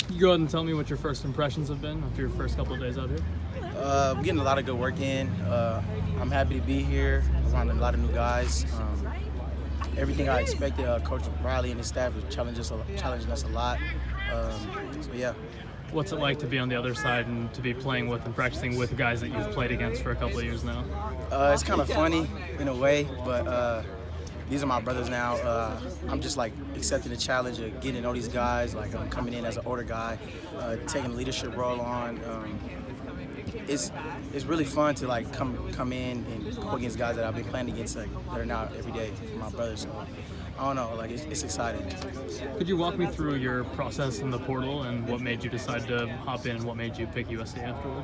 You go ahead and tell me what your first impressions have been after your first couple of days out here. We're getting a lot of good work in. I'm happy to be here around a lot of new guys. Everything I expected, Coach Riley and his staff was challenging us a lot. So yeah. What's it like to be on the other side and to be playing with and practicing with guys that you've played against for a couple of years now? It's kind of funny in a way, but these are my brothers now. I'm just like accepting the challenge of getting to know these guys. Like I'm coming in as an older guy, taking a leadership role on. It's really fun to like come in and go against guys that I've been playing against that are now every day for my brothers. So I don't know, like it's exciting. Could you walk me through your process in the portal and what made you decide to hop in and what made you pick USC afterward?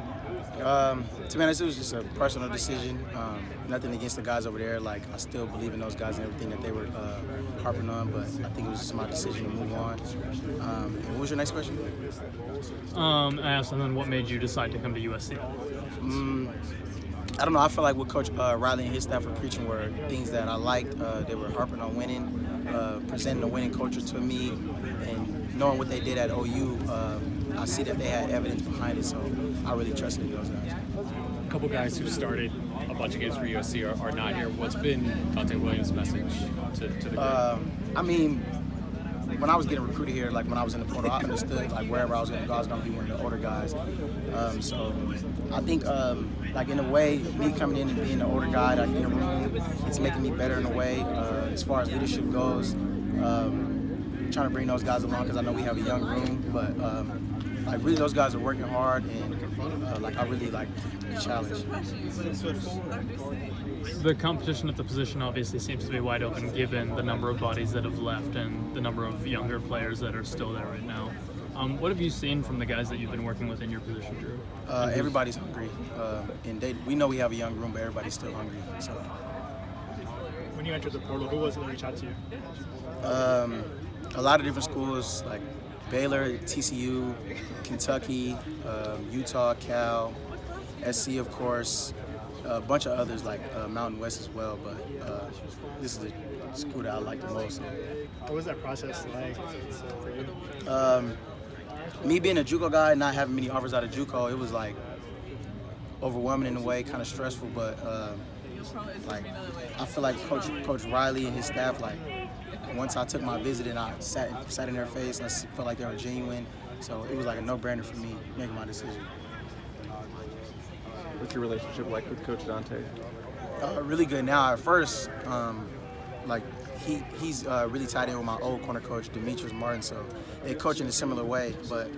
To be honest, it was just a personal decision. Nothing against the guys over there. Like I still believe in those guys and everything that they were harping on, but I think it was just my decision to move on. And what was your next question? I asked, and then what made you decide to come to USC? I don't know. I feel like what Coach Riley and his staff were preaching were things that I liked. They were harping on winning, presenting a winning culture to me, and knowing what they did at OU, I see that they had evidence behind it, so I really trusted those guys. A couple guys who started a bunch of games for USC are not here. What's been Dante Williams' message to the group? I mean, when I was getting recruited here, like when I was in the portal, I understood like wherever I was going to go, I was going to be one of the older guys. So I think like in a way, me coming in and being an older guy like in the room, it's making me better in a way as far as leadership goes. Trying to bring those guys along because I know we have a young room, but like really those guys are working hard and like I really like the challenge. The competition at the position obviously seems to be wide open given the number of bodies that have left and the number of younger players that are still there right now. What have you seen from the guys that you've been working with in your position group? Everybody's hungry, and we know we have a young room, but everybody's still hungry. So. When you entered the portal, who was it that reached out to you? A lot of different schools like Baylor, TCU, Kentucky, Utah, Cal, SC of course, a bunch of others like Mountain West as well, but this is the school that I like the most. What was that process like for you? Me being a JUCO guy, not having many offers out of JUCO, it was like overwhelming in a way, kind of stressful, but like I feel like Coach Riley and his staff, like once I took my visit and I sat in their face, and I felt like they were genuine, so it was like a no-brainer for me making my decision. What's your relationship like with Coach Dante? Really good now. At first, like he's really tied in with my old corner coach, Demetrius Martin, so they coach in a similar way. But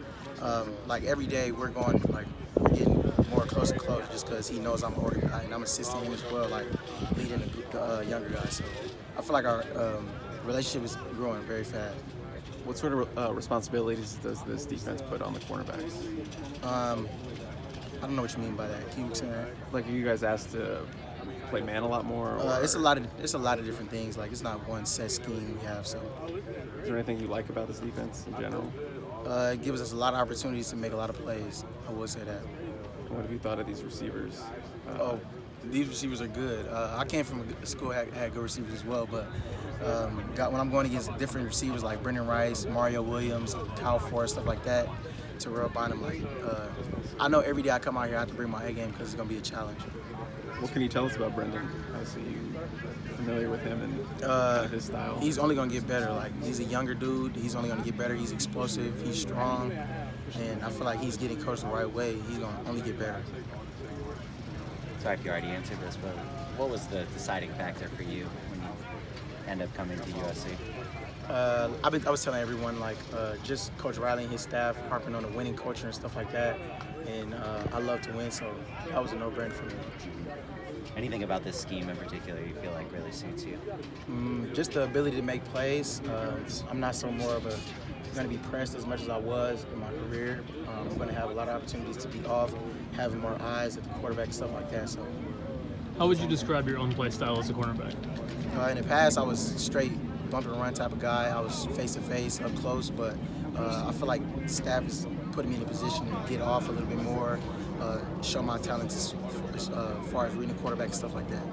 like every day, we're getting more close and close just because he knows I'm an older guy and I'm assisting him as well, like leading the younger guys. So I feel like our relationship is growing very fast. What sort of responsibilities does this defense put on the cornerbacks? I don't know what you mean by that. Can you explain that? Like, are you guys asked to play man a lot more? It's a lot of different things. Like, it's not one set scheme we have. So, is there anything you like about this defense in general? It gives us a lot of opportunities to make a lot of plays. I would say that. What have you thought of these receivers? These receivers are good. I came from a school that had good receivers as well, but when I'm going against different receivers like Brendan Rice, Mario Williams, Kyle Forrest, stuff like that, Terrell Bynum, like I know every day I come out here I have to bring my A game because it's going to be a challenge. What can you tell us about Brendan? Obviously, you're familiar with him and his style. He's only going to get better. Like, he's a younger dude. He's only going to get better. He's explosive. He's strong. And I feel like he's getting coached the right way. He's going to only get better. Sorry if you already answered this, but what was the deciding factor for you when you end up coming to USC? I was telling everyone, like, just Coach Riley and his staff harping on the winning culture and stuff like that. And I love to win, so that was a no-brainer for me. Anything about this scheme in particular you feel like really suits you? Just the ability to make plays. I'm not so more of going to be pressed as much as I was in my career. I'm going to have a lot of opportunities to be off, having more eyes at the quarterback and stuff like that. So, how would you describe your own play style as a cornerback? In the past, I was straight bump and run type of guy. I was face-to-face, up close, but I feel like the staff is putting me in a position to get off a little bit more, show my talents as far as reading the quarterback and stuff like that.